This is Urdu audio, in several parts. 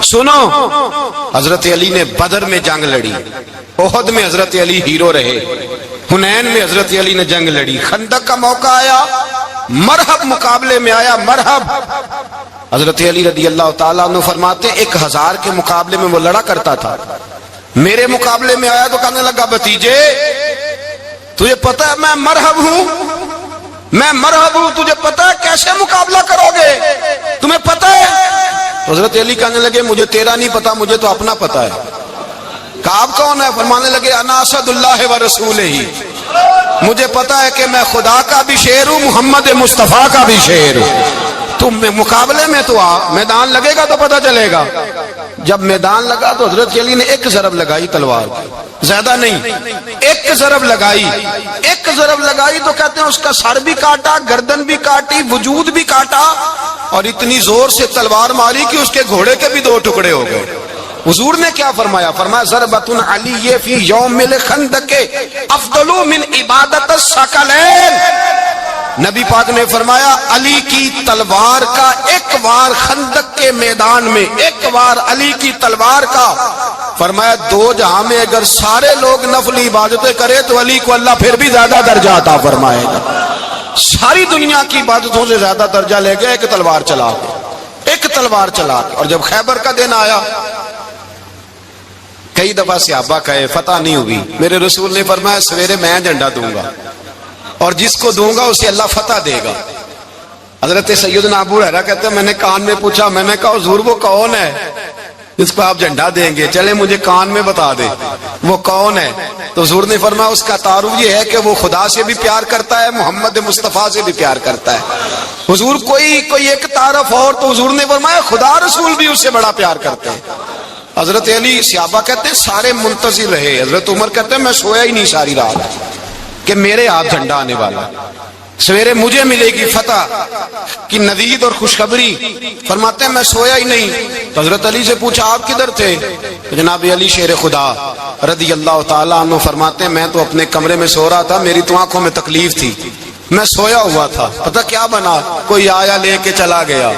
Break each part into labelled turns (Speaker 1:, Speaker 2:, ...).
Speaker 1: سنو، حضرت علی نے بدر میں جنگ لڑی، احد میں حضرت علی ہیرو رہے، حنین میں حضرت علی نے جنگ لڑی، خندق کا موقع آیا، مرحب مقابلے میں آیا، مرحب۔ حضرت علی رضی اللہ تعالیٰ عنہ فرماتے 1000 کے مقابلے میں وہ لڑا کرتا تھا، میرے مقابلے میں آیا تو کہنے لگا بھتیجے تجھے پتا ہے میں مرحب ہوں، میں مرحب ہوں، تجھے پتا ہے کیسے مقابلہ کرو گے، تمہیں پتا ہے؟ حضرت علی کہنے لگے مجھے تیرا نہیں پتا، مجھے تو اپنا پتا ہے۔ کہا آپ کون ہے؟ فرمانے لگے انا اسد اللہ و رسولہ، مجھے پتا ہے کہ میں خدا کا بھی شیر ہوں، محمد مصطفیٰ کا بھی شیر ہوں۔ تم مقابلے میں تو آ، میدان لگے گا تو پتہ چلے گا۔ جب میدان لگا تو حضرت علی نے ایک ضرب لگائی تلوار کی، زیادہ نہیں، ایک ضرب لگائی، ایک ضرب لگائی تو کہتے ہیں اس کا سر بھی کاٹا، گردن بھی کاٹی، وجود بھی کاٹا، اور اتنی زور سے تلوار ماری کہ اس کے گھوڑے کے بھی 2 ٹکڑے ہو گئے۔ حضور نے کیا فرمایا؟ فرمایا ضربۃ علی فی یوم الخندق افضل من عبادت الثقلین۔ نبی پاک نے فرمایا علی کی تلوار کا ایک وار خندق کے میدان میں، ایک وار علی کی تلوار کا، فرمایا 2 جہاں میں اگر سارے لوگ نفل عبادتیں کرے تو علی کو اللہ پھر بھی زیادہ درجہ عطا فرمائے گا۔ ساری دنیا کی عبادتوں سے زیادہ درجہ لے گئے ایک تلوار چلا کے، ایک تلوار چلا کے۔ اور جب خیبر کا دن آیا، کئی دفعہ صحابہ کہے فتح نہیں ہوئی، میرے رسول نے فرمایا سویرے میں جھنڈا دوں گا اور جس کو دوں گا اسے اللہ فتح دے گا۔ حضرت سیدنا ابو ہریرہ کہتے ہیں میں نے کان میں پوچھا، میں نے کہا حضور وہ کون ہے جس کو آپ جھنڈا دیں گے؟ چلے مجھے کان میں بتا دے وہ کون ہے۔ تو حضور نے فرمایا اس کا تعارف یہ ہے کہ وہ خدا سے بھی پیار کرتا ہے، محمد مصطفیٰ سے بھی پیار کرتا ہے۔ حضور کوئی ایک تعارف اور، تو حضور نے فرمایا خدا رسول بھی اس سے بڑا پیار کرتے ہیں۔ حضرت علی، صحابہ کہتے ہیں سارے منتظر رہے، حضرت عمر کہتے ہیں میں سویا ہی نہیں ساری رات کہ میرے ہاتھ جھنڈا آنے والا، سویرے مجھے ملے گی فتح کی نوید اور خوشخبری۔ فرماتے ہیں میں سویا ہی نہیں۔ تو حضرت علی سے پوچھا آپ کدھر تھے؟ جناب علی شیر خدا رضی اللہ تعالیٰ عنہ فرماتے ہیں میں تو اپنے کمرے میں سو رہا تھا، میری تو آنکھوں میں تکلیف تھی، میں سویا ہوا تھا، پتہ کیا بنا؟ کوئی آیا لے کے چلا گیا،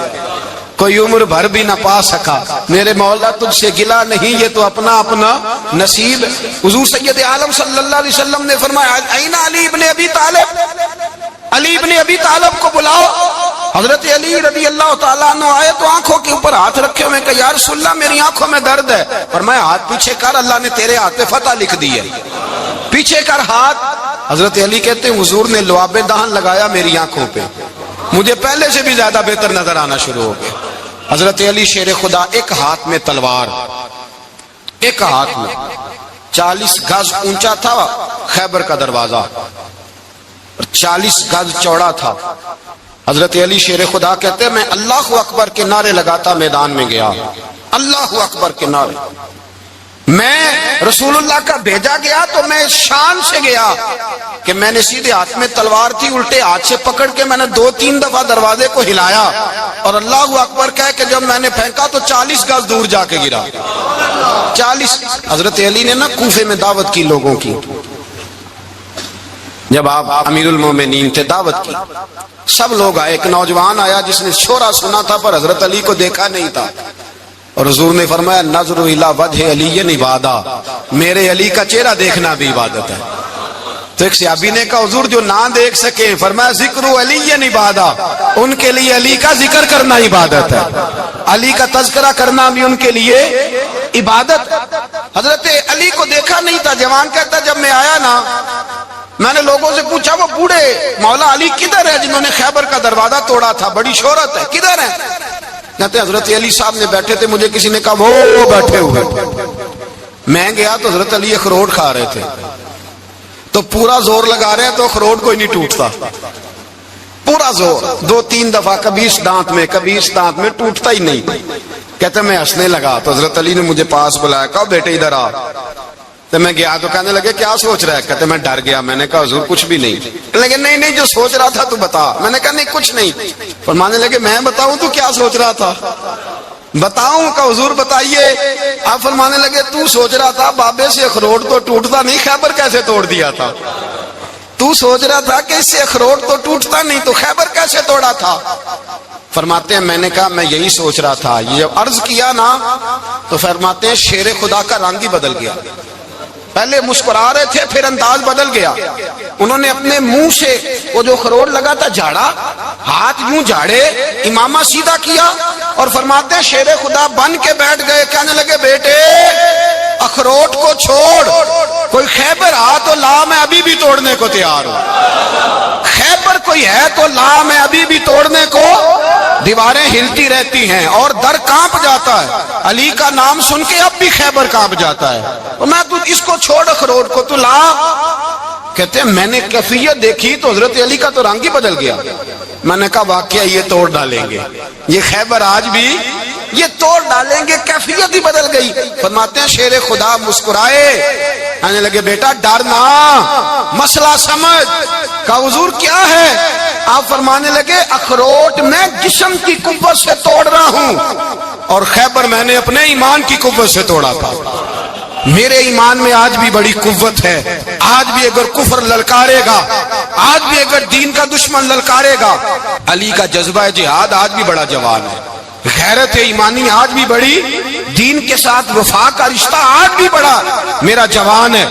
Speaker 1: کوئی عمر بھر بھی نہ پا سکا۔ میرے مولا تجھ سے گلا نہیں، یہ تو اپنا اپنا نصیب۔ حضور سید عالم صلی اللہ علیہ وسلم نے فرمایا این علی ابن ابی طالب، علی ابن ابی طالب کو بلاؤ۔ حضرت علی رضی اللہ تعالیٰ عنہ آئے تو آنکھوں کے اوپر ہاتھ رکھے ہوئے کہ یا رسول اللہ میری آنکھوں میں درد ہے۔ فرمایا ہاتھ پیچھے کر، اللہ نے تیرے ہاتھ پہ فتح لکھ دی ہے، پیچھے کر ہاتھ۔ حضرت علی کہتے ہیں حضور نے لعاب دہن لگایا میری آنکھوں پہ، مجھے پہلے سے بھی زیادہ بہتر نظر آنا شروع ہو گیا۔ حضرت علی شیر خدا ایک ہاتھ میں تلوار، ایک ہاتھ میں 40 گز اونچا تھا خیبر کا دروازہ، 40 گز چوڑا تھا۔ حضرت علی شیر خدا کہتے ہیں میں اللہ اکبر کے نعرے لگاتا میدان میں گیا، اللہ اکبر کے نعرے۔ میں رسول اللہ کا بھیجا گیا تو میں شان سے گیا کہ میں نے سیدھے ہاتھ میں تلوار تھی، الٹے ہاتھ سے پکڑ کے میں نے 2-3 دفعہ دروازے کو ہلایا اور اللہ اکبر کہہ کہ جب میں نے پھینکا تو 40 گز دور جا کے گرا، 40۔ حضرت علی نے نا کوفے میں دعوت کی لوگوں کی، جب آپ امیر المومنین تھے دعوت کی، سب لوگ آئے، ایک نوجوان آیا جس نے شورا سنا تھا پر حضرت علی کو دیکھا نہیں تھا، اور حضور نے فرمایا نظر الی وجہ علی عبادہ، میرے علی کا چہرہ دیکھنا بھی عبادت ہے۔ تو ایک صحابی نے کہا حضور جو نہ دیکھ سکے، فرمایا ذکر علی عبادہ، ان کے لیے علی کا ذکر کرنا عبادت ہے، علی کا تذکرہ کرنا بھی ان کے لیے عبادت۔ حضرت علی کو دیکھا نہیں تھا، جوان کہتا جب میں آیا نا میں نے لوگوں سے پوچھا وہ بوڑھے مولا علی کدھر ہے جنہوں نے خیبر کا دروازہ توڑا تھا، بڑی شہرت ہے، کدھر ہے؟ کہتے حضرت علی صاحب نے بیٹھے تھے، مجھے کسی نے کہا وہ بیٹھے ہوئے۔ میں گیا تو حضرت علی اخروٹ کھا رہے تھے، تو پورا زور لگا رہے ہیں تو اخروٹ کوئی نہیں ٹوٹتا، پورا زور 2-3 دفعہ، کبھی اس دانت میں کبھی اس دانت میں، ٹوٹتا ہی نہیں۔ کہتے میں ہنسنے لگا تو حضرت علی نے مجھے پاس بلایا، کہا بیٹے ادھر آ۔ تو میں گیا تو کہنے لگے کیا سوچ رہا ہے؟ کہتے میں ڈر گیا، میں نے کہا حضور کچھ بھی نہیں۔ لیکن نہیں جو سوچ رہا تھا تو بتا۔ میں نے کہا نہیں کچھ نہیں۔ فرمانے لگے میں بتاؤں تو کیا سوچ رہا تھا؟ بتاؤں؟ کہ حضور بتائیے۔ آپ فرمانے لگے تو سوچ رہا تھا بابے سے اخروٹ تو ٹوٹتا نہیں، خیبر کیسے توڑ دیا تھا؟ تو سوچ رہا تھا کہ اس سے اخروٹ تو ٹوٹتا نہیں تو خیبر کیسے توڑا تھا؟ فرماتے ہیں میں نے کہا میں یہی سوچ رہا تھا. یہ جب عرض کیا نا تو فرماتے ہیں شیر خدا کا رنگ ہی بدل گیا. پہلے مسکرا رہے تھے پھر انداز بدل گیا. انہوں نے اپنے منہ سے وہ جو خروٹ لگا تھا جھاڑا, ہاتھ یوں جھاڑے, امامہ سیدھا کیا اور فرماتے ہیں شیر خدا بن کے بیٹھ گئے. کہنے لگے بیٹے اخروٹ کو چھوڑ, کوئی خیبر آ تو لا, میں ابھی بھی توڑنے کو تیار ہوں. خیبر کوئی ہے تو لا, میں ابھی بھی توڑنے کو. دیواریں ہلتی رہتی ہیں اور در کانپ جاتا ہے. علی کا نام سن کے اب بھی خیبر کانپ جاتا ہے. میں تو اس کو چھوڑ اخروٹ کو تو لا. کہتے ہیں میں نے کیفیت دیکھی تو حضرت علی کا تو رنگ ہی بدل گیا. میں نے کہا واقعہ یہ توڑ ڈالیں گے, یہ خیبر آج بھی یہ توڑ ڈالیں گے, کیفیت ہی بدل گئی. فرماتے ہیں شیر خدا مسکرائے, کہنے لگے بیٹا ڈرنا, مسئلہ سمجھ. کہا حضور کیا ہے؟ آپ فرمانے لگے اخروٹ میں جسم کی قوت سے توڑ رہا ہوں اور خیبر میں نے اپنے ایمان کی قوت سے توڑا تھا. میرے ایمان میں آج بھی بڑی قوت ہے. آج بھی اگر کفر للکارے گا, آج بھی اگر دین کا دشمن للکارے گا, علی کا جذبہ جہاد آج بھی بڑا جوان ہے. غیرت ایمانی آج بھی بڑی, دین کے ساتھ وفا کا رشتہ آج بھی بڑا میرا جوان ہے.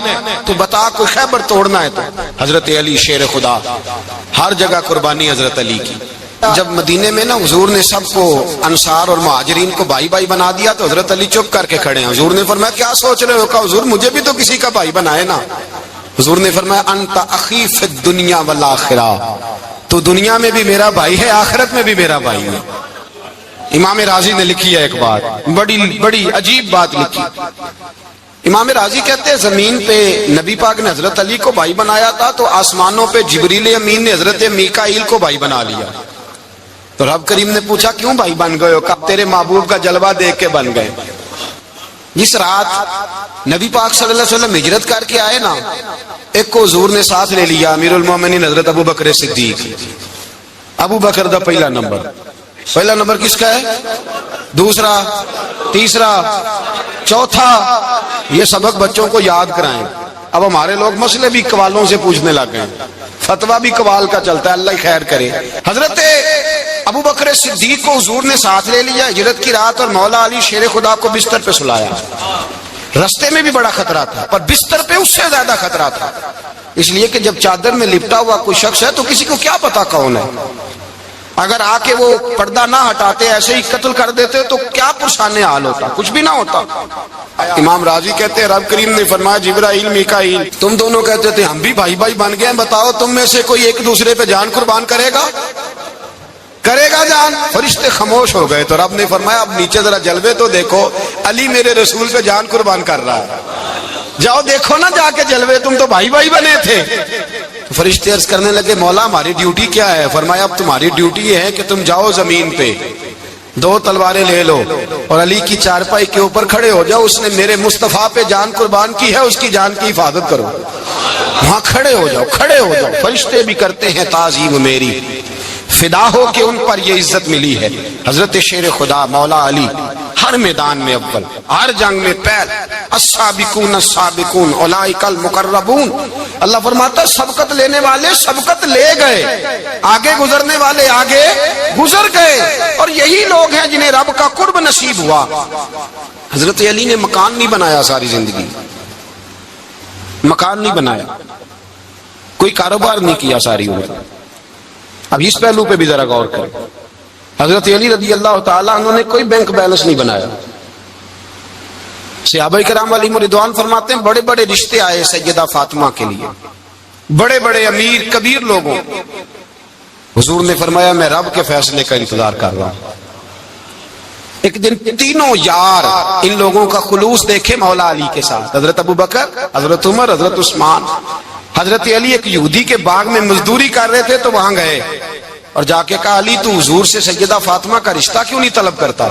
Speaker 1: تو بتا کوئی خیبر توڑنا ہے تو حضرت علی شیر خدا, ہر جگہ قربانی حضرت علی کی. جب مدینے میں نا حضور نے سب کو انصار اور مہاجرین کو بھائی بھائی بنا دیا تو حضرت علی چپ کر کے کھڑے ہیں. حضور نے فرمایا کیا سوچ رہے ہو؟ کہا حضور مجھے بھی تو کسی کا بھائی بنائے نا. حضور نے فرمایا انت اخی فی الدنیا والآخرہ, تو دنیا میں بھی میرا بھائی ہے, آخرت میں بھی میرا بھائی ہے. امام راضی نے لکھی ہے ایک بات, بڑی عجیب بات لکھی. امام راضی کہتے ہیں زمین پہ نبی پاک نے حضرت علی کو بھائی بنایا تھا تو آسمانوں پہ جبریل امین نے حضرت میکائیل کو بھائی بنا لیا. تو رب کریم نے پوچھا کیوں بھائی بن گئے ہو؟ کہا تیرے محبوب کا جلوہ دیکھ کے بن گئے. جس رات نبی پاک صلی اللہ علیہ وسلم ہجرت کر کے آئے نا, ایک کو حضور نے ساتھ لے لیا, امیر المومنین حضرت ابو بکر صدیق. ابو بکر دا پہلا نمبر کس کا ہے؟ دوسرا, تیسرا, چوتھا. یہ سبق بچوں کو یاد کرائیں. اب ہمارے لوگ مسئلے بھی قوالوں سے پوچھنے لگ گئے, فتویٰ بھی قوال کا چلتا ہے, اللہ ہی خیر کرے. حضرت ابو بکر صدیق کو حضور نے ساتھ لے لیا ہجرت کی رات, اور مولا علی شیر خدا کو بستر پہ سلایا. رستے میں بھی بڑا خطرہ تھا پر بستر پہ اس سے زیادہ خطرہ تھا, اس لیے کہ جب چادر میں لپٹا ہوا کوئی شخص ہے تو کسی کو کیا پتا کون ہے. اگر آ کے وہ پردہ نہ ہٹاتے ایسے ہی قتل کر دیتے تو کیا پرسانے حال ہوتا, کچھ بھی نہ ہوتا. امام راضی کہتے ہیں رب کریم نے فرمایا جبرائیل میکائیل تم دونوں کہتے تھے ہم بھی بھائی بھائی بن گئے, بتاؤ تم میں سے کوئی ایک دوسرے پہ جان قربان کرے گا جان؟ فرشتے خاموش ہو گئے. تو رب نے فرمایا اب نیچے ذرا جلوے تو دیکھو, علی میرے رسول پہ جان قربان کر رہا ہے, جاؤ دیکھو نا جا کے جلوے, تم تو بھائی بھائی بنے تھے. فرشتے عرض کرنے لگے مولا ہماری ڈیوٹی کیا ہے؟ فرمایا اب تمہاری ڈیوٹی یہ ہے کہ تم جاؤ زمین پہ 2 تلواریں لے لو اور علی کی چارپائی کے اوپر کھڑے ہو جاؤ, اس نے میرے مصطفیٰ پہ جان قربان کی ہے, اس کی جان کی حفاظت کرو. وہاں کھڑے ہو جاؤ. فرشتے بھی کرتے ہیں تعظیم میری, فدا ہو کہ ان پر یہ عزت ملی ہے. حضرت شیر خدا مولا علی ہر میدان میں اول, ہر جنگ میں پہل. السابقون السابقون اولئک المقربون. اللہ فرماتا سبقت لینے والے سبقت لے گئے, آگے گزرنے والے آگے گزر گئے, اور یہی لوگ ہیں جنہیں رب کا قرب نصیب ہوا. حضرت علی نے مکان نہیں بنایا, ساری زندگی مکان نہیں بنایا, کوئی کاروبار نہیں کیا ساری عمر. اب اس پہلو پہ بھی ذرا غور کریں. حضرت علی رضی اللہ تعالیٰ انہوں نے کوئی بینک بیلنس نہیں بنایا. صحابہ کرام علیہم رضوان فرماتے ہیں بڑے بڑے رشتے آئے سیدہ فاطمہ کے لیے, بڑے بڑے امیر کبیر لوگوں. حضور نے فرمایا میں رب کے فیصلے کا انتظار کر رہا ہوں. ایک دن تینوں یار ان لوگوں کا خلوص دیکھے مولا علی کے ساتھ, حضرت ابو بکر, حضرت عمر, حضرت عثمان. حضرت علی ایک یہودی کے باغ میں مزدوری کر رہے تھے تو وہاں گئے اور جا کے کہا علی تو حضور سے سیدہ فاطمہ کا رشتہ کیوں نہیں طلب کرتا؟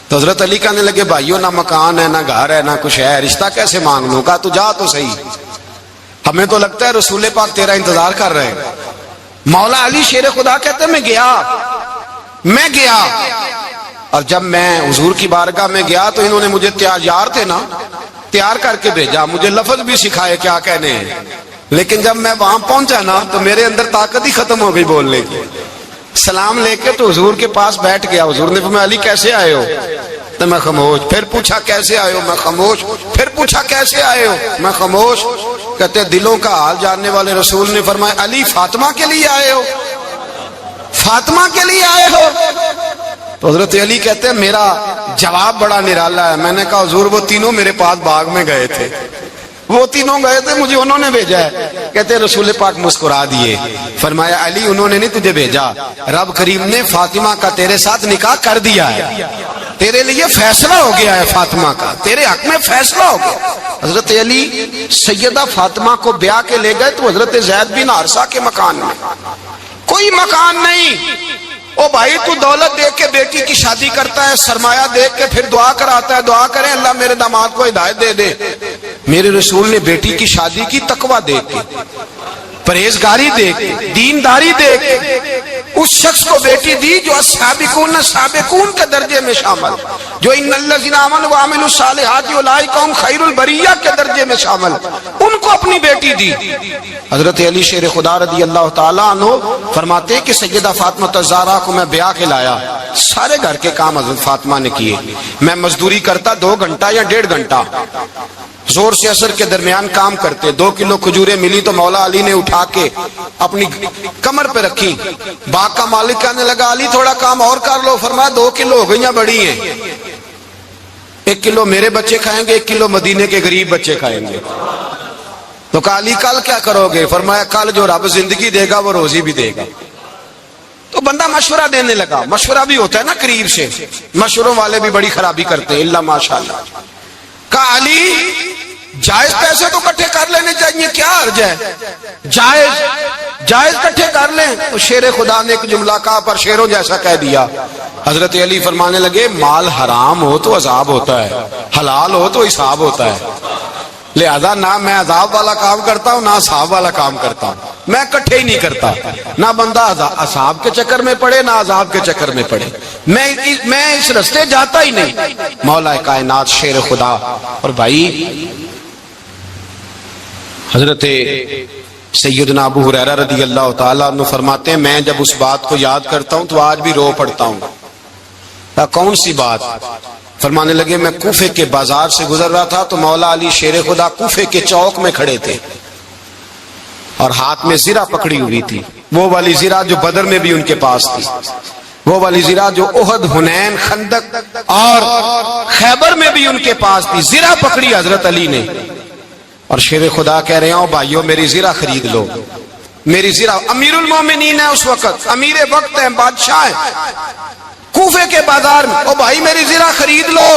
Speaker 1: تو حضرت علی کہنے لگے بھائیوں نہ مکان ہے نہ گھر ہے نہ کچھ ہے, رشتہ کیسے مانگ لوں؟ کہا تو جا تو صحیح, ہمیں تو لگتا ہے رسول پاک تیرا انتظار کر رہے ہیں. مولا علی شیر خدا کہتے ہیں میں گیا اور جب میں حضور کی بارگاہ میں گیا تو انہوں نے مجھے یار تھے نا تیار کر کے بھیجا, مجھے لفظ بھی سکھائے کیا کہنے ہیں, لیکن جب میں وہاں پہنچا نا تو میرے اندر طاقت ہی ختم ہو گئی بولنے کی. سلام لے کے تو حضور کے پاس بیٹھ گیا. حضور نے فرمایا علی کیسے آئے ہو؟ تو میں خاموش. پھر پوچھا کیسے آئے ہو؟ میں خاموش. پھر پوچھا کیسے آئے ہو؟ میں خاموش. کہتے دلوں کا حال جاننے والے رسول نے فرمایا علی فاطمہ کے لیے آئے ہو؟ فاطمہ کے لیے آئے ہو؟ تو حضرت علی کہتے ہیں میرا جواب بڑا نرالا ہے. میں نے کہا حضور وہ تینوں میرے پاس باغ میں گئے تھے, وہ تینوں گئے تھے, مجھے انہوں نے بھیجا ہے. کہتے ہیں رسول پاک مسکرا دیے, فرمایا علی انہوں نے نہیں تجھے بھیجا, رب کریم نے فاطمہ کا تیرے ساتھ نکاح کر دیا ہے, تیرے لیے فیصلہ ہو گیا ہے فاطمہ کا, تیرے حق میں فیصلہ ہو گیا. حضرت علی سیدہ فاطمہ کو بیاہ کے لے گئے تو حضرت زید بن حارثہ کے مکان میں, کوئی مکان نہیں. او بھائی تو دولت دیکھ کے بیٹی کی شادی کرتا ہے, سرمایہ دیکھ کے پھر دعا کراتا ہے, دعا کریں اللہ میرے داماد کو ہدایت دے دے. میرے رسول نے بیٹی کی شادی کی تقوی دیکھ کے, پرہیزگاری دیکھ کے, دینداری دیکھ کے اس شخص کو بیٹی دی جو السابقون سابقون کے درجے میں شامل, جو ان الذین آمنوا وعملوا الصالحات اولئک هم خیر البریہ کے درجے میں شامل, ان کو اپنی بیٹی دی. حضرت علی شیر خدا رضی اللہ تعالیٰ عنہ فرماتے ہیں کہ سیدہ فاطمہ الزہرا کو میں بیاہ کے لایا, سارے گھر کے کام حضرت فاطمہ نے کیے. میں مزدوری کرتا 2 گھنٹہ یا 1.5 گھنٹہ, زور سے اثر کے درمیان کام کرتے. 2 کلو کھجوریں ملی تو مولا علی نے اٹھا کے اپنی کمر پہ رکھی. باغ کا مالک کہنے لگا علی تھوڑا کام اور کر لو. فرمایا 2 کلو ہو گئیں بڑی ہیں, 1 کلو میرے بچے کھائیں گے, 1 کلو مدینے کے غریب بچے کھائیں گے. تو کہا علی کل کیا کرو گے؟ فرمایا کل جو رب زندگی دے گا وہ روزی بھی دے گا. تو بندہ مشورہ دینے لگا. مشورہ بھی ہوتا ہے نا قریب سے, مشوروں والے بھی بڑی خرابی کرتے ہیں اللہ ماشاءاللہ. کہا علی جائز پیسے تو کٹھے کر لینے چاہیے, کیا حرج ہے, جائز کٹھے کر لیں. تو شیر خدا نے ایک جملہ کہا پر شیروں جیسا کہہ دیا. حضرت علی فرمانے لگے مال حرام ہو تو عذاب ہوتا ہے, حلال ہو تو حساب ہوتا ہے, لہذا نہ میں عذاب والا کام کرتا ہوں نہ حساب والا کام کرتا ہوں, میں کٹھے ہی نہیں کرتا. نہ بندہ حساب کے چکر میں پڑے نہ عذاب کے چکر میں پڑے, میں اس رستے جاتا ہی نہیں. مولا کائنات شیر خدا. اور بھائی حضرت سیدنا ابو ہریرہ رضی اللہ تعالیٰ عنہ فرماتے ہیں میں جب اس بات کو یاد کرتا ہوں تو آج بھی رو پڑتا ہوں. کون سی بات؟ فرمانے لگے میں کوفے کے بازار سے گزر رہا تھا تو مولا علی شیر خدا کوفے کے چوک میں کھڑے تھے اور ہاتھ میں زرہ پکڑی ہوئی تھی, وہ والی زرہ جو بدر میں بھی ان کے پاس تھی, وہ والی زرہ جو احد, حنین, خندق اور خیبر میں بھی ان کے پاس تھی. زرہ پکڑی حضرت علی نے اور شیر خدا کہہ رہے ہیں بھائیو میری زرہ خرید لو. میری زرہ, امیر المومنین ہے اس وقت, امیر وقت ہے, بادشاہ ہے, کوفے کے بازار میں, او بھائی میری زرہ خرید لو.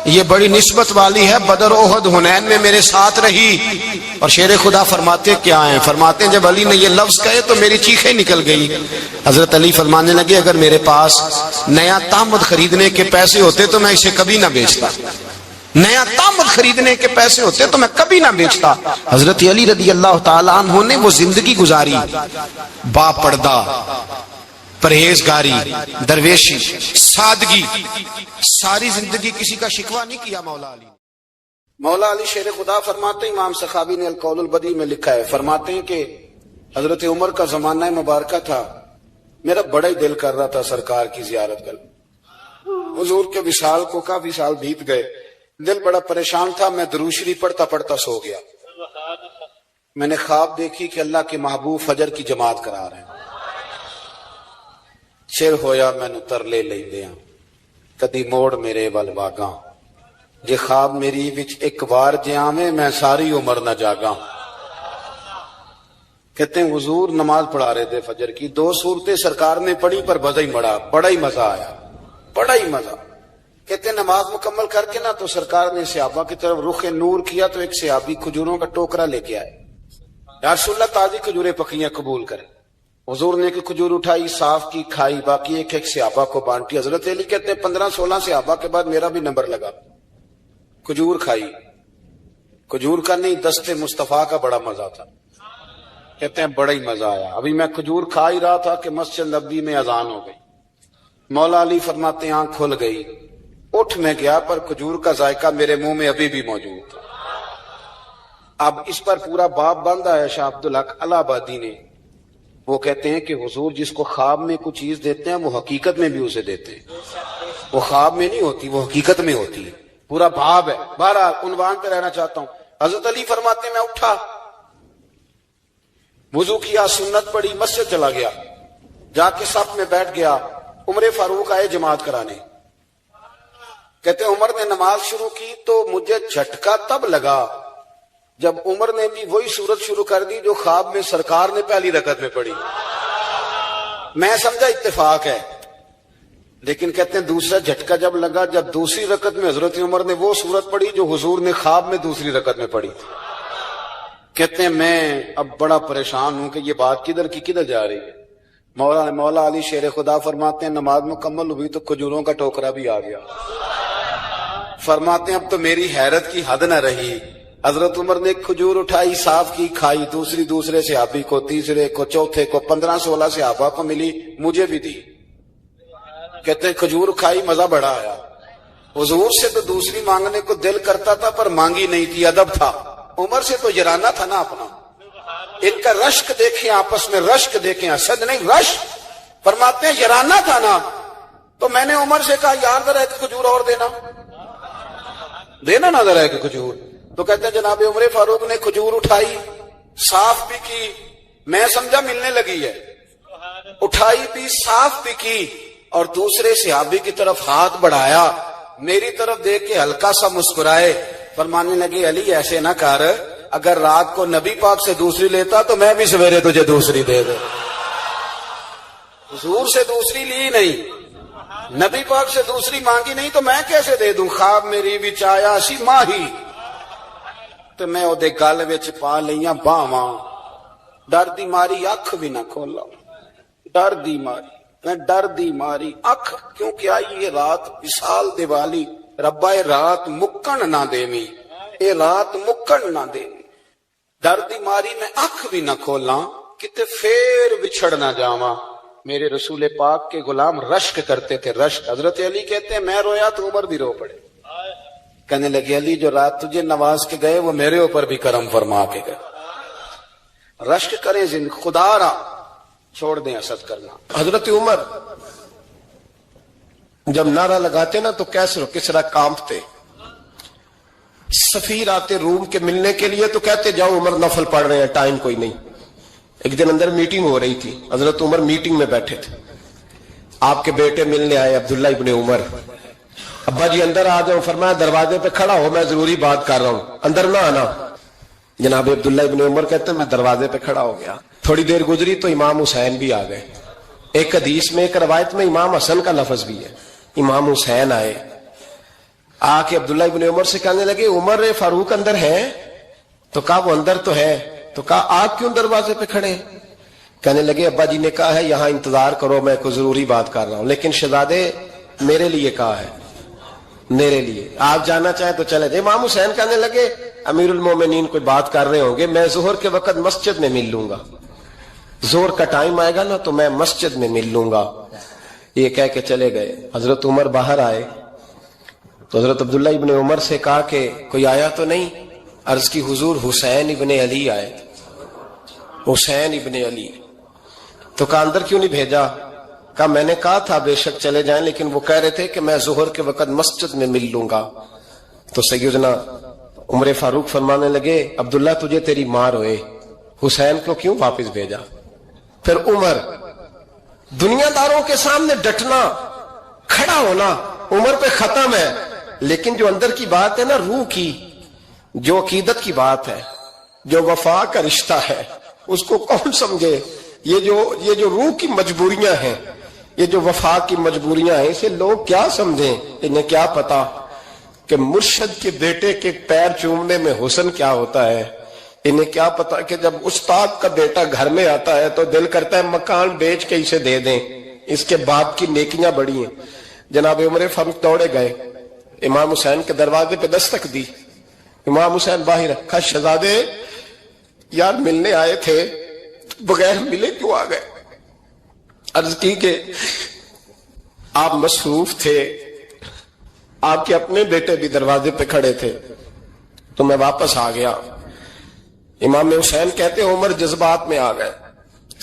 Speaker 1: یہ بڑی نسبت والی ہے, بدر احد حنین میں میرے ساتھ رہی. اور شیر خدا فرماتے کیا ہیں؟ فرماتے ہیں جب علی نے یہ لفظ کہے تو میری چیخیں نکل گئی. حضرت علی فرمانے لگے اگر میرے پاس نیا تامد خریدنے کے پیسے ہوتے تو میں اسے کبھی نہ بیچتا, نیا تامد خریدنے کے پیسے ہوتے تو میں کبھی نہ بیچتا. حضرت علی رضی اللہ تعالیٰ عنہ نے وہ زندگی گزاری, با پردہ, پرہیزگاری, درویشی, سادگی, ساری زندگی کسی کا شکوہ نہیں کیا مولا علی. مولا علی شیر خدا فرماتے ہیں, امام سخاوی نے القول البدیع میں لکھا ہے, فرماتے ہیں کہ حضرت عمر کا زمانہ مبارکہ تھا, میرا بڑا ہی دل کر رہا تھا سرکار کی زیارت کر. حضور کے وصال کو کافی سال بیت گئے, دل بڑا پریشان تھا. میں درود شریف پڑھتا پڑھتا سو گیا. میں نے خواب دیکھی کہ اللہ کے محبوب فجر کی جماعت کرا رہے ہیں. چر ہویا مینو ترلے لیندے ہاں کدی موڑ میرے ول واگاں, جے خواب میری وچ ایک بار جے آویں میں ساری عمر نہ جاگاں. کہتے ہیں حضور نماز پڑھا رہے تھے فجر کی, 2 سورتیں سرکار نے پڑھی پر مزہ ہی مڑا, بڑا ہی مزہ آیا, بڑا ہی مزہ. کہتے ہیں نماز مکمل کر کے نا تو سرکار نے صحابہ کی طرف رخ نور کیا تو ایک صحابی کھجوروں کا ٹوکرا لے کے آئے. یا رسول اللہ تازی کھجوریں پکیاں قبول کریں. حضور نے ایک کھجور اٹھائی, صاف کی, کھائی, باقی ایک ایک صحابہ کو بانٹی. حضرت علی کہتے ہیں 15-16 صحابہ کے بعد میرا بھی نمبر لگا, کھجور کھائی. کھجور کا نہیں, دست مصطفیٰ کا بڑا مزہ تھا. کہتے ہیں بڑا ہی مزہ آیا. ابھی میں کھجور کھا ہی رہا تھا کہ مسجد نبوی میں اذان ہو گئی. مولا علی فرماتے ہیں آنکھ کھل گئی, اٹھ میں گیا پر کھجور کا ذائقہ میرے منہ میں ابھی بھی موجود تھا. اب اس پر پورا باب بند ہے. شاہ عبدالحق الہ آبادی نے وہ کہتے ہیں کہ حضور جس کو خواب میں کوئی چیز دیتے ہیں وہ حقیقت میں بھی اسے دیتے ہیں. وہ خواب میں نہیں ہوتی، وہ حقیقت میں ہوتی ہے. پورا باب ہے. بہرحال عنوان پہ رہنا چاہتا ہوں. حضرت علی فرماتے ہیں میں اٹھا، وضو کیا، سنت پڑھی، مسجد چلا گیا، جا کے صف میں بیٹھ گیا. عمر فاروق آئے جماعت کرانے. کہتے ہیں عمر نے نماز شروع کی تو مجھے جھٹکا تب لگا جب عمر نے بھی وہی سورت شروع کر دی جو خواب میں سرکار نے پہلی رکعت میں پڑھی. میں سمجھا اتفاق ہے، لیکن کہتے ہیں دوسرا جھٹکا جب لگا جب دوسری رکعت میں حضرت عمر نے وہ سورت پڑھی جو حضور نے خواب میں دوسری رکعت میں پڑھی تھی. کہتے ہیں میں اب بڑا پریشان ہوں کہ یہ بات کدھر کی کدھر جا رہی ہے. مولا علی شیر خدا فرماتے ہیں نماز مکمل ہوئی تو کھجوروں کا ٹوکرا بھی آ گیا. فرماتے ہیں اب تو میری حیرت کی حد نہ رہی. حضرت عمر نے کھجور اٹھائی، صاف کی، کھائی، دوسرے صحابی کو، تیسرے کو، چوتھے کو، 15-16 صحابہ کو ملی، مجھے بھی دی. کہتے ہیں کھجور کھائی، مزہ بڑا آیا. حضور سے تو دوسری مانگنے کو دل کرتا تھا پر مانگی نہیں تھی، ادب تھا. عمر سے تو جرانا تھا نا اپنا. ایک کا رشک دیکھیں، آپس میں رشک دیکھیں، حسد نہیں رشک. فرماتے ہیں جرانا تھا نا. تو میں نے عمر سے کہا یار ذرا ایک کھجور اور دینا نا ذرا ایک کھجور. تو کہتے ہیں جناب عمر فاروق نے کھجور اٹھائی، صاف بھی کی، میں سمجھا ملنے لگی ہے، اٹھائی بھی، صاف بھی کی، اور دوسرے صحابی کی طرف ہاتھ بڑھایا، میری طرف دیکھ کے ہلکا سا مسکرائے. فرمانے لگے علی ایسے نہ کر، اگر رات کو نبی پاک سے دوسری لیتا تو میں بھی سویرے تجھے دوسری دے دے. حضور سے دوسری لی نہیں، نبی پاک سے دوسری مانگی نہیں تو میں کیسے دے دوں. خواب میری وچ آیا سی ماہی تو میں او دے گل وچ پا لئیاں باواں، ڈر دی ماری اکھ بھی نہ کھولا. ڈر دی ماری، میں ڈر دی ماری اکھ، کیونکہ آئی یہ رات وصال دیوالی. ربا اے رات مکن نہ دیویں، اے رات مکن نہ دیویں. ڈر دی ماری میں اکھ بھی نہ کھولاں، کتے پھر بچھڑ نہ جاواں. میرے رسول پاک کے غلام رشک کرتے تھے، رشک. حضرت علی کہتے ہیں میں رویا تو عمر بھی رو پڑے. کہنے لگے علی جو رات تجھے نواز کے گئے وہ میرے اوپر بھی کرم فرما کے گئے. رشک کریں خدا را، چھوڑ دیں حسد کرنا.
Speaker 2: حضرت عمر جب نعرہ لگاتے نا تو کیسر و کسرا کانپتے. سفیر آتے روم کے ملنے کے لیے تو کہتے جاؤ عمر نفل پڑھ رہے ہیں، ٹائم کوئی نہیں. ایک دن اندر میٹنگ ہو رہی تھی، حضرت عمر میٹنگ میں بیٹھے تھے. آپ کے بیٹے ملنے آئے عبداللہ ابن عمر. ابا جی اندر آ جاؤ. فرمایا دروازے پہ کھڑا ہو، میں ضروری بات کر رہا ہوں، اندر نہ آنا. جناب عبداللہ ابن عمر کہتے ہیں میں دروازے پہ کھڑا ہو گیا. تھوڑی دیر گزری تو امام حسین بھی آ گئے. ایک حدیث میں، ایک روایت میں امام حسن کا لفظ بھی ہے. امام حسین آئے، آ کے عبداللہ ابن عمر سے کہنے لگے عمر فاروق اندر ہے؟ تو کہا وہ اندر تو ہے. تو کہا آپ کیوں دروازے پہ کھڑے؟ کہنے لگے ابا جی نے کہا ہے یہاں انتظار کرو، میں کوئی ضروری بات کر رہا ہوں. لیکن شہزادے میرے لیے کہا ہے، میرے لیے، آپ جانا چاہیں تو چلے جائیں. امام حسین کہنے لگے امیر المومنین کوئی بات کر رہے ہوں گے، میں ظہر کے وقت مسجد میں مل لوں گا، ظہر کا ٹائم آئے گا نا تو میں مسجد میں مل لوں گا. یہ کہہ کے چلے گئے. حضرت عمر باہر آئے تو حضرت عبداللہ ابن عمر سے کہا کہ کوئی آیا تو نہیں؟ عرض کی حضور حسین ابن علی آئے. حسین ابن علی. تو کہا اندر کیوں نہیں بھیجا؟ کہا میں نے کہا تھا بے شک چلے جائیں، لیکن وہ کہہ رہے تھے کہ میں ظہر کے وقت مسجد میں مل لوں گا. تو سیدنا عمر فاروق فرمانے لگے عبداللہ تجھے تیری مار ہوئے، حسین کو کیوں واپس بھیجا؟ پھر عمر دنیا داروں کے سامنے ڈٹنا، کھڑا ہونا عمر پہ ختم ہے، لیکن جو اندر کی بات ہے نا، روح کی، جو عقیدت کی بات ہے، جو وفا کا رشتہ ہے، اس کو کون سمجھے؟ یہ جو روح کی مجبوریاں ہیں، یہ جو وفا کی مجبوریاں ہیں، اسے لوگ کیا سمجھیں؟ انہیں کیا پتا کہ مرشد کے بیٹے کے پیر چومنے میں حسن کیا ہوتا ہے. انہیں کیا پتا کہ جب استاد کا بیٹا گھر میں آتا ہے تو دل کرتا ہے مکان بیچ کے اسے دے دیں، اس کے باپ کی نیکیاں بڑی ہیں. جناب عمر فاروق دوڑے گئے، امام حسین کے دروازے پہ دستک دی. امام حسین باہر رکھا. شہزادے یار ملنے آئے تھے، بغیر ملے کیوں آ گئے؟ عرض کی کہ آپ مصروف تھے، آپ کے اپنے بیٹے بھی دروازے پہ کھڑے تھے تو میں واپس آ گیا. امام حسین کہتے عمر جذبات میں آ گئے.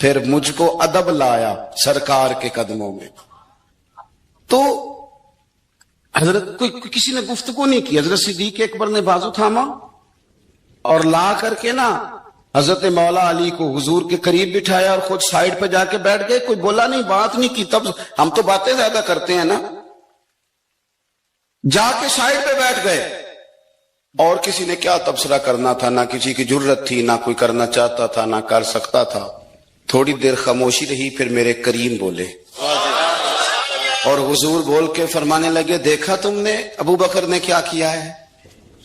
Speaker 1: پھر مجھ کو ادب لایا سرکار کے قدموں میں. تو حضرت کسی نے گفتگو نہیں کی. حضرت صدیق اکبر نے بازو تھاما اور لا کر کے نا حضرت مولا علی کو حضور کے قریب بٹھایا اور خود سائیڈ پہ جا کے بیٹھ گئے. کوئی بولا نہیں، بات نہیں کی. تب ہم تو باتیں زیادہ کرتے ہیں نا. جا کے سائیڈ پہ بیٹھ گئے. اور کسی نے کیا تبصرہ کرنا تھا، نہ کسی کی جرت تھی، نہ کوئی کرنا چاہتا تھا، نہ کر سکتا تھا. تھوڑی دیر خاموشی رہی، پھر میرے کریم بولے اور حضور بول کے فرمانے لگے دیکھا تم نے ابو بکر نے کیا کیا ہے.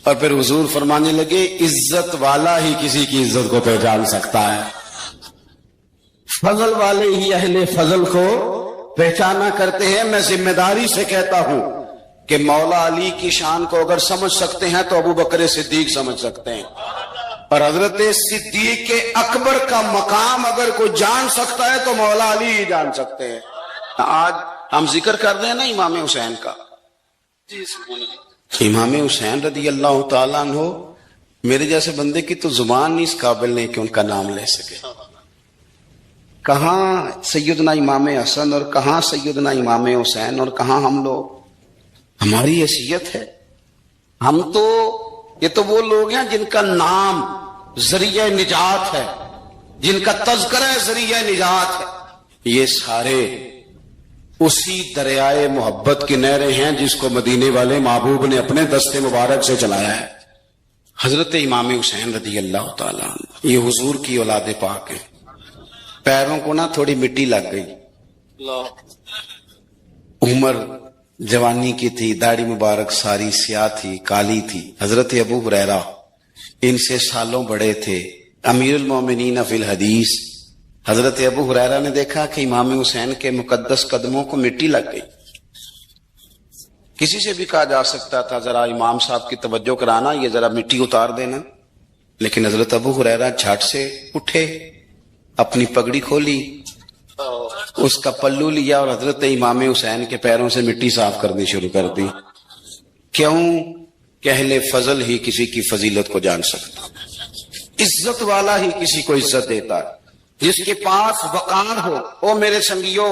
Speaker 1: اور پھر حضور فرمانے لگے عزت والا ہی کسی کی عزت کو پہچان سکتا ہے. فضل والے ہی اہل فضل کو پہچانا کرتے ہیں. میں ذمہ داری سے کہتا ہوں کہ مولا علی کی شان کو اگر سمجھ سکتے ہیں تو ابو بکر صدیق سمجھ سکتے ہیں. اور حضرت صدیق اکبر کا مقام اگر کوئی جان سکتا ہے تو مولا علی ہی جان سکتے ہیں. آج ہم ذکر کر رہے ہیں نا امام حسین کا. امام حسین رضی اللہ تعالیٰ عنہ، میرے جیسے بندے کی تو زبان نہیں اس قابل نہیں کہ ان کا نام لے سکے. کہاں سیدنا امام حسن اور کہاں سیدنا امام حسین اور کہاں ہم لوگ. ہماری حیثیت ہے. ہم تو یہ تو وہ لوگ ہیں جن کا نام ذریعہ نجات ہے، جن کا تذکرہ ذریعہ نجات ہے. یہ سارے اسی دریائے محبت کی نہریں ہیں جس کو مدینے والے محبوب نے اپنے دستے مبارک سے چلایا ہے. حضرت امام حسین رضی اللہ تعالیٰ عنہ یہ حضور کی اولاد پاک ہے. پیروں کو نا تھوڑی مٹی لگ گئی. عمر جوانی کی تھی، داڑھی مبارک ساری سیاہ تھی، کالی تھی. حضرت ابو ہریرہ ان سے سالوں بڑے تھے، امیر المومنین فی الحدیث. حضرت ابو ہریرہ نے دیکھا کہ امام حسین کے مقدس قدموں کو مٹی لگ گئی. کسی سے بھی کہا جا سکتا تھا ذرا امام صاحب کی توجہ کرانا، یہ ذرا مٹی اتار دینا. لیکن حضرت ابو ہریرہ جھٹ سے اٹھے، اپنی پگڑی کھولی، اس کا پلو لیا اور حضرت امام حسین کے پیروں سے مٹی صاف کرنی شروع کر دی. کیوں کہ اہل فضل ہی کسی کی فضیلت کو جان سکتا، عزت والا ہی کسی کو عزت دیتا ہے. جس کے پاس وقار ہو. او میرے سنگیو،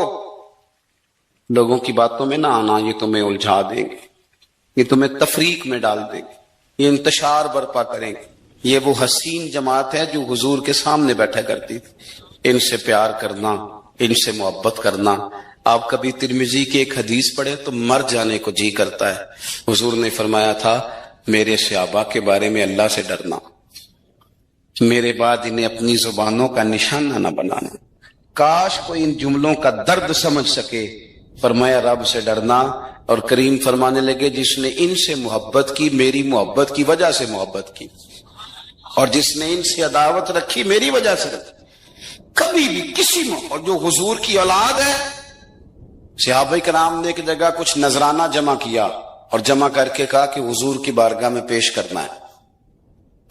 Speaker 1: لوگوں کی باتوں میں نہ آنا، یہ تمہیں الجھا دیں گے، یہ تمہیں تفریق میں ڈال دیں گے، یہ انتشار برپا کریں گے. یہ وہ حسین جماعت ہے جو حضور کے سامنے بیٹھا کرتی تھی. ان سے پیار کرنا، ان سے محبت کرنا. آپ کبھی ترمذی کی ایک حدیث پڑھے تو مر جانے کو جی کرتا ہے. حضور نے فرمایا تھا میرے صحابہ کے بارے میں اللہ سے ڈرنا، میرے بعد انہیں اپنی زبانوں کا نشانہ نہ بنانا. کاش کوئی ان جملوں کا درد سمجھ سکے. فرمایا رب سے ڈرنا. اور کریم فرمانے لگے جس نے ان سے محبت کی میری محبت کی وجہ سے محبت کی، اور جس نے ان سے عداوت رکھی میری وجہ سے رکھی. کبھی بھی کسی میں. اور جو حضور کی اولاد ہے، صحابہ کرام نے ایک جگہ کچھ نذرانہ جمع کیا اور جمع کر کے کہا کہ حضور کی بارگاہ میں پیش کرنا ہے.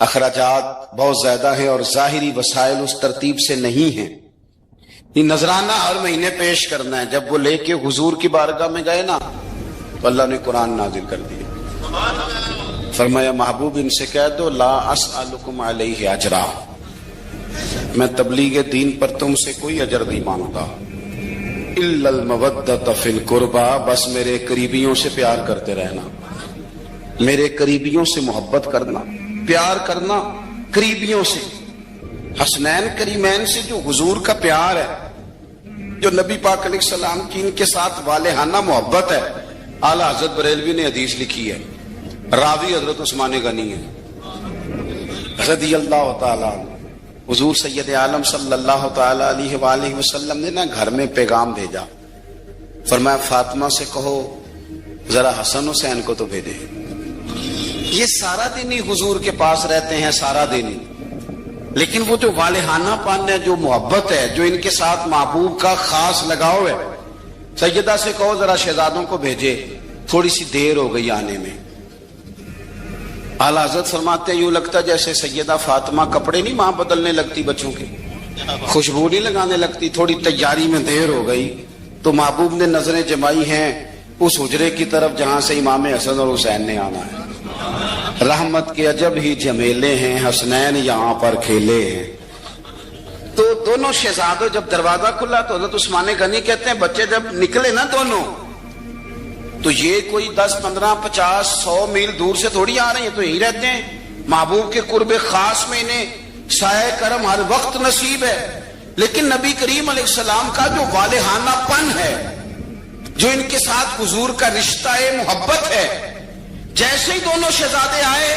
Speaker 1: اخراجات بہت زیادہ ہیں اور ظاہری وسائل اس ترتیب سے نہیں ہیں. یہ نذرانہ ہر مہینے پیش کرنا ہے. جب وہ لے کے حضور کی بارگاہ میں گئے نا تو اللہ نے قرآن نازل کر دیا. فرمایا محبوب ان سے کہہ دو لا اسألکم علیہ اجرا، میں تبلیغ دین پر تم سے کوئی اجر نہیں مانگتا. الا المودۃ فی القربى، بس میرے قریبیوں سے پیار کرتے رہنا، میرے قریبیوں سے محبت کرنا، پیار کرنا قریبیوں سے. حسنین کریمین سے جو حضور کا پیار ہے، جو نبی پاک علیہ السلام کی ان کے ساتھ والہانہ محبت ہے. اعلیٰ حضرت بریلوی نے حدیث لکھی ہے، راوی حضرت عثمان غنی ہے رضی اللہ تعالیٰ. حضور سید عالم صلی اللہ تعالیٰ علیہ وآلہ وسلم نے نا گھر میں پیغام بھیجا. فرمایا فاطمہ سے کہو ذرا حسن حسین کو تو بھیجے. یہ سارا دن ہی حضور کے پاس رہتے ہیں، سارا دن ہی. لیکن وہ جو والہانہ پن ہے، جو محبت ہے، جو ان کے ساتھ محبوب کا خاص لگاؤ ہے. سیدہ سے کہو ذرا شہزادوں کو بھیجے، تھوڑی سی دیر ہو گئی آنے میں. اعلیٰ حضرت فرماتے ہیں یوں لگتا جیسے سیدہ فاطمہ کپڑے نہیں ماں بدلنے لگتی بچوں کے، خوشبو نہیں لگانے لگتی. تھوڑی تیاری میں دیر ہو گئی تو محبوب نے نظریں جمائی ہیں اس حجرے کی طرف جہاں سے امام حسن اور حسین نے آنا ہے. رحمت کے عجب ہی جمیلے ہیں، حسنین یہاں پر کھیلے ہیں. تو دونوں شہزادوں جب دروازہ کھلا تو حضرت عثمان غنی کہتے ہیں بچے جب نکلے نا دونوں تو یہ کوئی 10 15 50 100 میل دور سے تھوڑی آ رہے ہیں، تو یہی رہتے ہیں محبوب کے قرب خاص میں، انہیں سایہ کرم ہر وقت نصیب ہے. لیکن نبی کریم علیہ السلام کا جو والہانہ پن ہے، جو ان کے ساتھ حضور کا رشتہ محبت ہے، جیسے ہی دونوں شہزادے آئے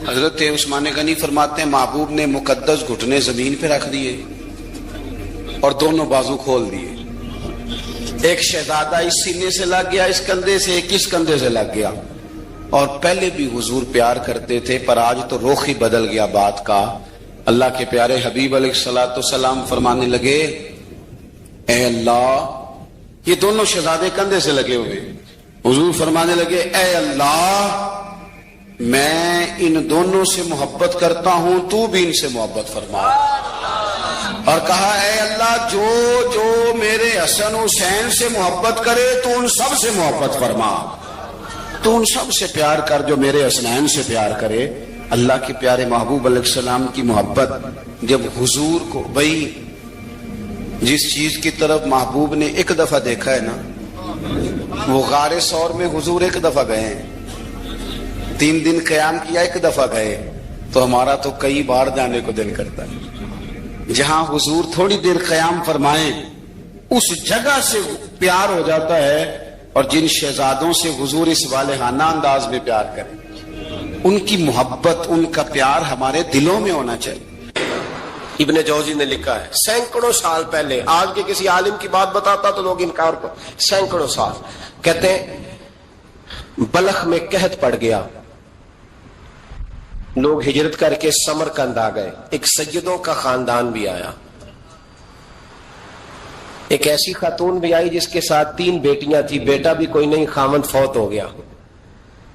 Speaker 1: حضرت عثمان غنی فرماتے ہیں محبوب نے مقدس گھٹنے زمین پہ رکھ دیے اور دونوں بازو کھول دیے. ایک شہزادہ اس سینے سے لگ گیا اس کندھے سے، ایک اس کندھے سے لگ گیا. اور پہلے بھی حضور پیار کرتے تھے پر آج تو رخ ہی بدل گیا بات کا. اللہ کے پیارے حبیب علیہ الصلوۃ والسلام فرمانے لگے اے اللہ، یہ دونوں شہزادے کندھے سے لگے ہوئے، حضور فرمانے لگے اے اللہ میں ان دونوں سے محبت کرتا ہوں، تو بھی ان سے محبت فرما. اور کہا اے اللہ جو جو میرے حسن حسین سے محبت کرے تو ان سب سے محبت فرما، تو ان سب سے پیار کر جو میرے حسنین سے پیار کرے. اللہ کے پیارے محبوب علیہ السلام کی محبت جب حضور کو، بھئی جس چیز کی طرف محبوب نے ایک دفعہ دیکھا ہے نا، وہ غار ثور میں حضور ایک دفعہ گئے ہیں، 3 دن قیام کیا ایک دفعہ گئے، تو ہمارا تو کئی بار جانے کو دل کرتا ہے. جہاں حضور تھوڑی دیر قیام فرمائیں اس جگہ سے پیار ہو جاتا ہے. اور جن شہزادوں سے حضور اس والہانہ انداز میں پیار کریں، ان کی محبت، ان کا پیار ہمارے دلوں میں ہونا چاہیے.
Speaker 2: ابن جوزی نے لکھا ہے سینکڑوں سال پہلے، آج کے کسی عالم کی بات بتاتا تو لوگ انکار کو، سینکڑوں سال کہتے ہیں بلخ میں قحط پڑ گیا، لوگ ہجرت کر کے سمرقند آ گئے، ایک سیدوں کا خاندان بھی آیا، ایک ایسی خاتون بھی آئی جس کے ساتھ 3 بیٹیاں تھی، بیٹا بھی کوئی نہیں، خامند فوت ہو گیا.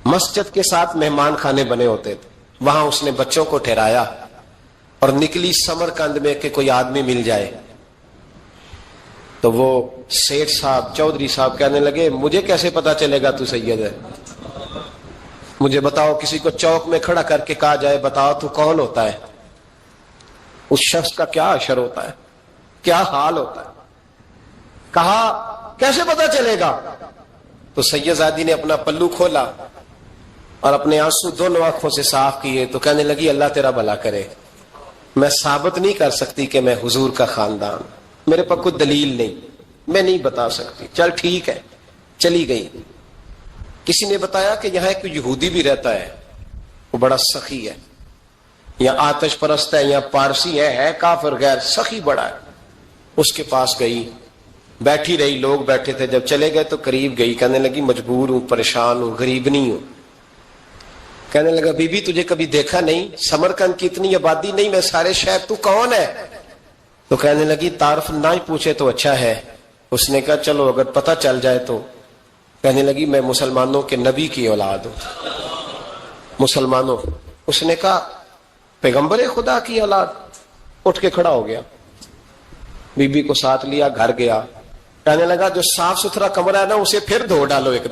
Speaker 2: مسجد کے ساتھ مہمان خانے بنے ہوتے تھے، وہاں اس نے بچوں کو ٹھہرایا اور نکلی سمرقند میں کہ کوئی آدمی مل جائے. تو وہ سیٹھ صاحب، چودھری صاحب کہنے لگے مجھے کیسے پتا چلے گا تو سید ہے، مجھے بتاؤ. کسی کو چوک میں کھڑا کر کے کہا جائے بتاؤ تو کون ہوتا ہے، اس شخص کا کیا اشر ہوتا ہے، کیا حال ہوتا ہے. کہا کیسے پتا چلے گا؟ تو سید زادی نے اپنا پلو کھولا اور اپنے آنسو دونوں آنکھوں سے صاف کیے تو کہنے لگی اللہ تیرا بھلا کرے، میں ثابت نہیں کر سکتی کہ میں حضور کا خاندان، میرے پاس کوئی دلیل نہیں، میں نہیں بتا سکتی. چل ٹھیک ہے، چلی گئی. کسی نے بتایا کہ یہاں ایک یہودی بھی رہتا ہے، وہ بڑا سخی ہے، یا آتش پرست ہے، یا پارسی ہے کافر غیر، سخی بڑا ہے. اس کے پاس گئی، بیٹھی رہی، لوگ بیٹھے تھے، جب چلے گئے تو قریب گئی، کہنے لگی مجبور ہوں، پریشان ہوں، غریب نہیں ہوں. کہنے لگا بی بی تجھے کبھی دیکھا نہیں، سمرقند کی اتنی آبادی نہیں، میں سارے شہر، تو کون ہے؟ تو کہنے لگی تعارف نہ ہی پوچھے تو اچھا ہے. اس نے کہا چلو اگر پتہ چل جائے تو. کہنے لگی میں مسلمانوں کے نبی کی اولاد ہوں. مسلمانوں. اس نے کہا پیغمبر خدا کی اولاد. اٹھ کے کھڑا ہو گیا، بی بی کو ساتھ لیا، گھر گیا. کہنے لگا جو صاف ستھرا کمرہ ہے نا اسے پھر دھو ڈالو، ایک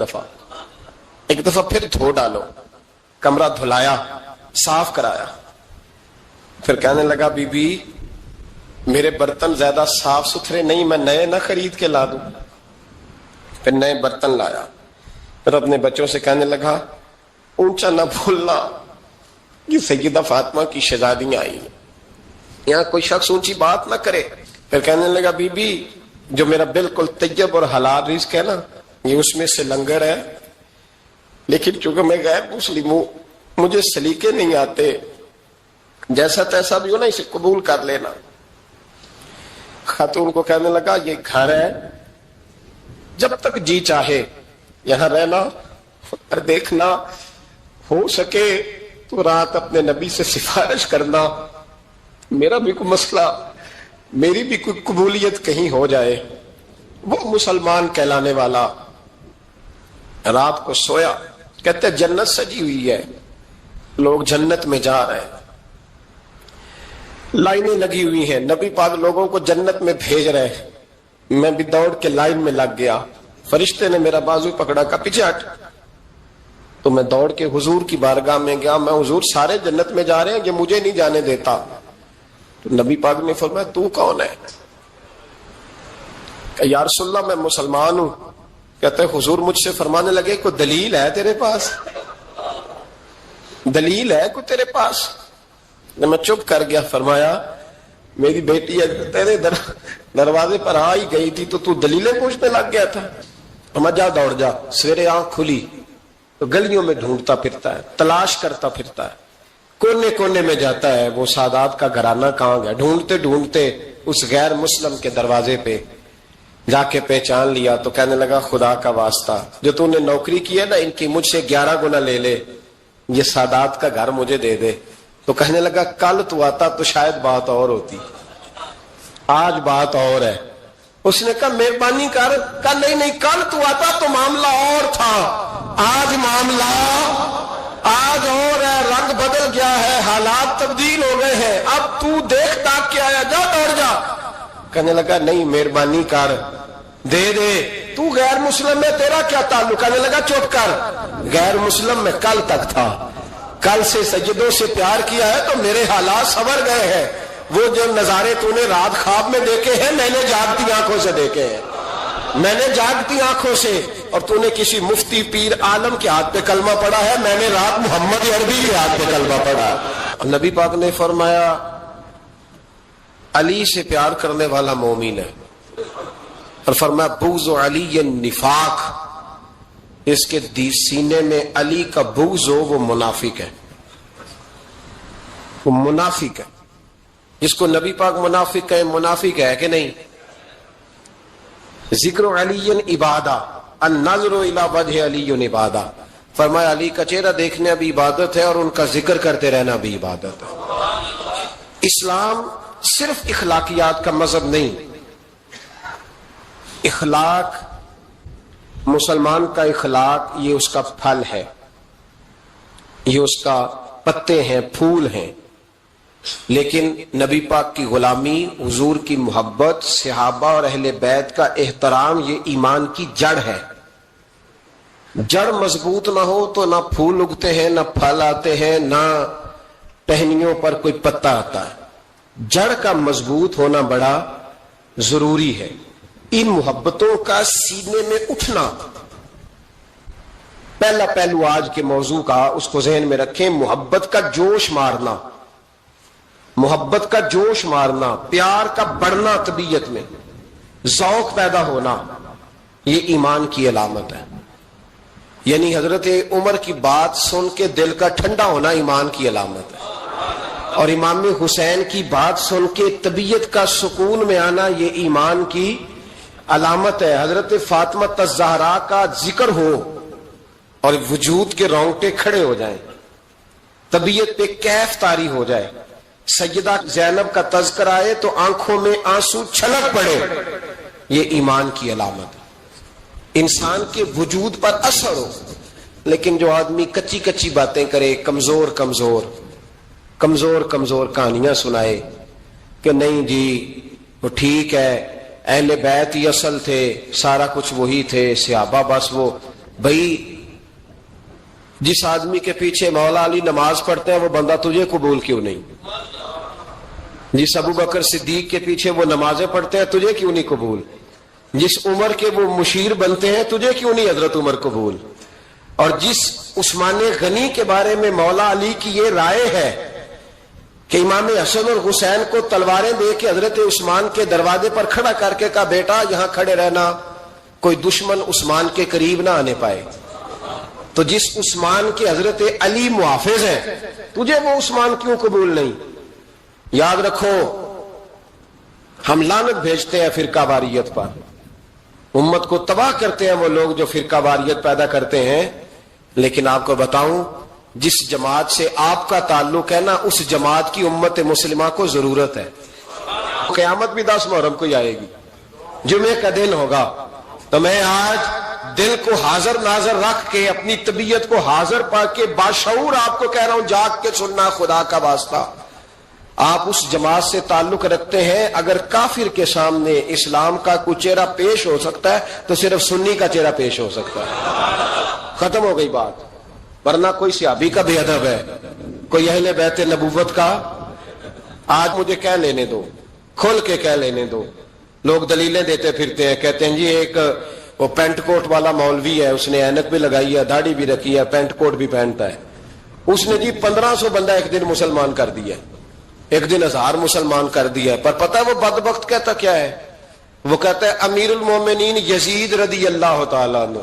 Speaker 2: دفعہ پھر دھو ڈالو. کمرہ دھلایا، صاف کرایا. پھر کہنے لگا بی بی میرے برتن زیادہ صاف ستھرے نہیں، میں نئے نہ خرید کے لا دوں. پھر نئے برتن لایا. پھر اپنے بچوں سے کہنے لگا اونچا نہ بھولنا، یہ سیدہ فاطمہ کی شہزادیاں آئی، یہاں کوئی شخص اونچی بات نہ کرے. پھر کہنے لگا بی بی جو میرا بالکل طیب اور حلال رزق ہے نا، یہ اس میں سے لنگر ہے، لیکن چونکہ میں غیر مسلم ہوں، مجھے سلیقے نہیں آتے، جیسا تیسا بھی ہو نا اسے قبول کر لینا. خاتون کو کہنے لگا یہ گھر ہے، جب تک جی چاہے یہاں رہنا، اور دیکھنا ہو سکے تو رات اپنے نبی سے سفارش کرنا، میرا بھی کوئی مسئلہ، میری بھی کوئی قبولیت کہیں ہو جائے. وہ مسلمان کہلانے والا رات کو سویا. کہتے جنت سجی ہوئی ہے، لوگ جنت میں جا رہے ہیں، لائنیں لگی ہوئی ہیں، نبی پاک لوگوں کو جنت میں بھیج رہے ہیں. میں بھی دوڑ کے لائن میں لگ گیا، فرشتے نے میرا بازو پکڑا، کا پیچھے ہٹ. تو میں دوڑ کے حضور کی بارگاہ میں گیا. میں حضور سارے جنت میں جا رہے ہیں، یہ مجھے نہیں جانے دیتا. تو نبی پاک نے فرمایا تو کون ہے؟ کہ یا رسول اللہ میں مسلمان ہوں. کہتے ہیں حضور مجھ سے فرمانے لگے کوئی دلیل ہے تیرے پاس؟ دلیل ہے کوئی تیرے پاس؟ میں چپ کر گیا. فرمایا میری بیٹی تیرے دروازے پر آ ہی گئی تھی تو دلیلیں پوچھنے لگ گیا تھا. میں جا دوڑ جا. سویرے آنکھ کھلی تو گلیوں میں ڈھونڈتا پھرتا ہے, تلاش کرتا پھرتا ہے, کونے کونے میں جاتا ہے وہ سادات کا گھرانہ کہاں گیا. ڈھونڈتے ڈھونڈتے اس غیر مسلم کے دروازے پہ جا کے پہچان لیا تو کہنے لگا خدا کا واسطہ جو تو نے نوکری کی ہے نا ان کی مجھ سے 11 گنا لے لے, یہ سادات کا گھر مجھے دے دے. تو کہنے لگا کل تو آتا تو شاید بات اور ہوتی, آج بات اور ہے. اس نے کہا مہربانی کر. کہا نہیں کل تو آتا تو معاملہ اور تھا, آج معاملہ آج اور ہے, رنگ بدل گیا ہے, حالات تبدیل ہو گئے ہیں, اب تو دیکھ تاک کے آیا, جا دوڑ جا. کہنے لگا نہیں مہربانی کر دے دے, تو غیر مسلم میں تیرا کیا تعلق؟ کہنے لگا چپ کر, غیر مسلم میں کل تک تھا, کل سے سجدوں سے پیار کیا ہے تو میرے حالات سنور گئے ہیں. وہ جو نظارے تو نے رات خواب میں دیکھے ہیں میں نے جاگتی آنکھوں سے دیکھے ہیں, میں نے جاگتی آنکھوں سے. اور تو نے کسی مفتی پیر عالم کے ہاتھ پہ کلمہ پڑھا ہے, میں نے رات محمد عربی کے ہاتھ پہ کلمہ پڑھا. نبی پاک نے فرمایا علی سے پیار کرنے والا مومن ہے, اور فرمایا بغض علی نفاق, اس کے سینے میں علی کا بغض ہو وہ منافق ہے, وہ منافق ہے. جس کو نبی پاک منافق کہے منافق ہے کہ نہیں؟ ذکر علی عبادہ, النظر الی وجہ علی عبادہ. فرمایا علی کا چہرہ دیکھنا بھی عبادت ہے اور ان کا ذکر کرتے رہنا بھی عبادت ہے. اسلام صرف اخلاقیات کا مذہب نہیں. اخلاق, مسلمان کا اخلاق یہ اس کا پھل ہے, یہ اس کا پتے ہیں, پھول ہیں. لیکن نبی پاک کی غلامی, حضور کی محبت, صحابہ اور اہل بیت کا احترام یہ ایمان کی جڑ ہے. جڑ مضبوط نہ ہو تو نہ پھول اگتے ہیں, نہ پھل آتے ہیں, نہ ٹہنیوں پر کوئی پتا آتا ہے. جڑ کا مضبوط ہونا بڑا ضروری ہے. ان محبتوں کا سینے میں اٹھنا, پہلا پہلو آج کے موضوع کا اس کو ذہن میں رکھیں. محبت کا جوش مارنا, محبت کا جوش مارنا, پیار کا بڑھنا, طبیعت میں ذوق پیدا ہونا, یہ ایمان کی علامت ہے. یعنی حضرت عمر کی بات سن کے دل کا ٹھنڈا ہونا ایمان کی علامت ہے, اور امام حسین کی بات سن کے طبیعت کا سکون میں آنا یہ ایمان کی علامت ہے. حضرت فاطمہ الزہرا کا ذکر ہو اور وجود کے رونگٹے کھڑے ہو جائیں, طبیعت پہ کیف طاری ہو جائے, سیدہ زینب کا تذکر آئے تو آنکھوں میں آنسو چھلک پڑے, یہ ایمان کی علامت ہے. انسان کے وجود پر اثر ہو. لیکن جو آدمی کچی کچی باتیں کرے, کمزور کمزور کمزور کمزور کہانیاں سنائے کہ نہیں جی وہ ٹھیک ہے, اہل بیت ہی اصل تھے, سارا کچھ وہی تھے, صحابہ بس وہ. بھائی جس آدمی کے پیچھے مولا علی نماز پڑھتے ہیں وہ بندہ تجھے قبول کیوں نہیں؟ جس ابو بکر صدیق کے پیچھے وہ نمازیں پڑھتے ہیں تجھے کیوں نہیں قبول؟ جس عمر کے وہ مشیر بنتے ہیں تجھے کیوں نہیں حضرت عمر قبول؟ اور جس عثمان غنی کے بارے میں مولا علی کی یہ رائے ہے کہ امام حسن اور حسین کو تلواریں دے کے حضرت عثمان کے دروازے پر کھڑا کر کے کہا بیٹا یہاں کھڑے رہنا, کوئی دشمن عثمان کے قریب نہ آنے پائے. تو جس عثمان کے حضرت علی محافظ ہیں تجھے وہ عثمان کیوں قبول نہیں؟ یاد رکھو ہم لعنت بھیجتے ہیں فرقہ واریت پر, امت کو تباہ کرتے ہیں وہ لوگ جو فرقہ واریت پیدا کرتے ہیں. لیکن آپ کو بتاؤں جس جماعت سے آپ کا تعلق ہے نا اس جماعت کی امت مسلمہ کو ضرورت ہے. قیامت بھی 10 محرم کو ہی آئے گی, جمعے کا دن ہوگا. تو میں آج دل کو حاضر ناظر رکھ کے اپنی طبیعت کو حاضر پا کے باشعور آپ کو کہہ رہا ہوں, جاگ کے سننا خدا کا واسطہ. آپ اس جماعت سے تعلق رکھتے ہیں, اگر کافر کے سامنے اسلام کا کوئی چہرہ پیش ہو سکتا ہے تو صرف سنی کا چہرہ پیش ہو سکتا ہے. ختم ہو گئی بات. ورنہ کوئی صحابی کا بے ادب ہے, کوئی اہل بیت نبوت کا آج مجھے کہہ لینے دو, کھول کے کہہ لینے دو. لوگ دلیلیں دیتے پھرتے ہیں, کہتے ہیں جی ایک وہ پینٹ کوٹ والا مولوی ہے, اس نے اینک بھی لگائی ہے, داڑھی بھی رکھی ہے, پینٹ کوٹ بھی پہنتا ہے, اس نے جی 1500 بندہ ایک دن مسلمان کر دیا, ایک دن 1000 مسلمان کر دیا. پر پتہ ہے وہ بدبخت کہتا کیا ہے؟ وہ کہتا ہے امیر المومنین یزید رضی اللہ تعالیٰ عنہ